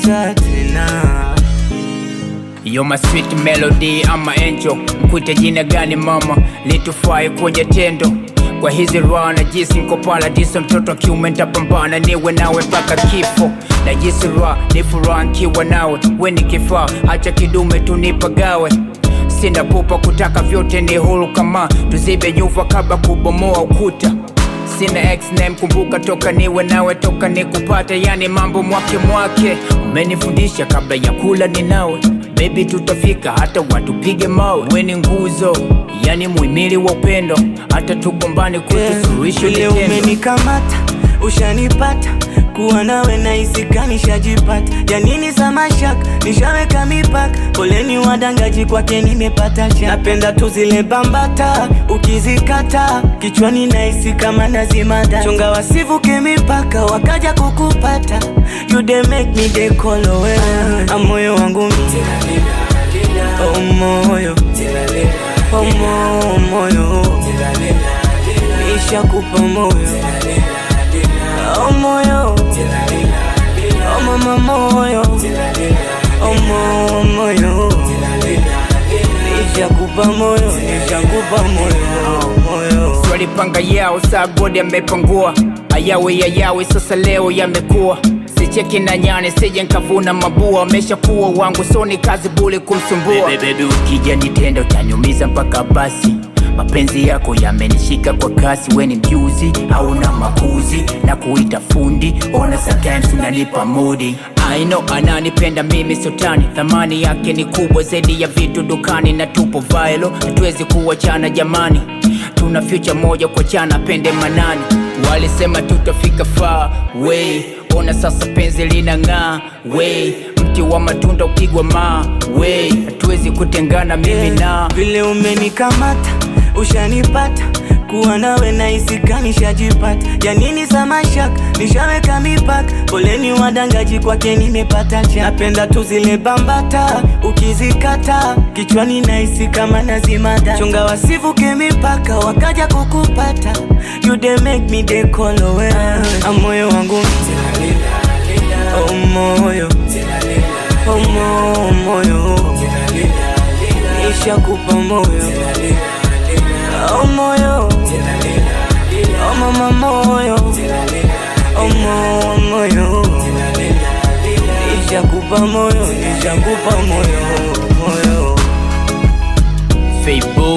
kukuumiza tena. You're my sweet melody, I'm my angel. Mkuite jina gani mama, litufai kwenye tendo. Kwa hizi raha najisi niko paradiso, mtoto wa kiume nitapambana niwe nawe mpaka kifo. Najisi raha ni furaha nikiwa nawe, we ni kifaa acha kidume tunipagawe. Sina pupa kutaka vyote ni huru kama tuzibe nyufa kabla kubomoa ukuta. Sina ex name kumbuka toka niwe nawe toka nikupata, yani mambo mwake mwake. Umenifundisha kabla ya kula ni nawe, baby tutafika hata watu pige mawe. We ni nguzo, yani muhimili wa upendo, hata tugombane kwetu suluhisho ni tendo. Umenikamata, ushanipata, kuwa nawe nahisi kanishajipata. Ya nini za mashaka, nishaweka mipaka. Poleni wadangaji kwake nimepata shaka. Napenda tu zile bambata, ukizikata kichwani nahisi kama nazimada. Chunga wasivuke mipaka, wakaja kukupata. You dey make me dey call away. Moyo wangu mimi, oh moyo, oh moyo, nishakupa moyo, oh moyo, oh mama moyo, oh moyo, nishakupa moyo, nishakupa moyo. Walipanga yao saa godi amepangua, ayawe sasa leo yamekuwa. Sicheki na nyane sije nkavuna mabua, ameshakuwa wangu so ni kazi bure kumsumbua. Baby ukija nitenda utaniumiza mpaka basi. Mapenzi yako yamenishika kwa kasi, we ni mjuzi au na makuzi na kuita fundi. Ona sometimes unanipa moodi, I know ananipenda mimi sotani. Thamani yake ni kubwa zaidi ya vitu dukani, na tupo viral hatuwezi kuachana jamani. Tuna future moja kwa chana pende manani. Walisema tutafika far way, ona sasa penzi linang'aa way. Mti wa matunda upigwa mawe, hatuwezi kutengana mimi na. Vile umenikamata, ushanipata, kuwa nawe nahisi kanishajipata. Ya nini za mashaka, nishaweka mipaka. Poleni wadangaji kwake nimepata shaka. Napenda tu zile bambata, ukizikata kichwani nahisi kama nazimada. Chunga wasivuke mipaka, wakaja kukupata. You dey make me dey call away. Moyo wangu oh moyo, oh moyo, nishakupa moyo, oh moyo, oh mama moyo, oh moyo, nishakupa moyo, nishakupa moyo. Facebook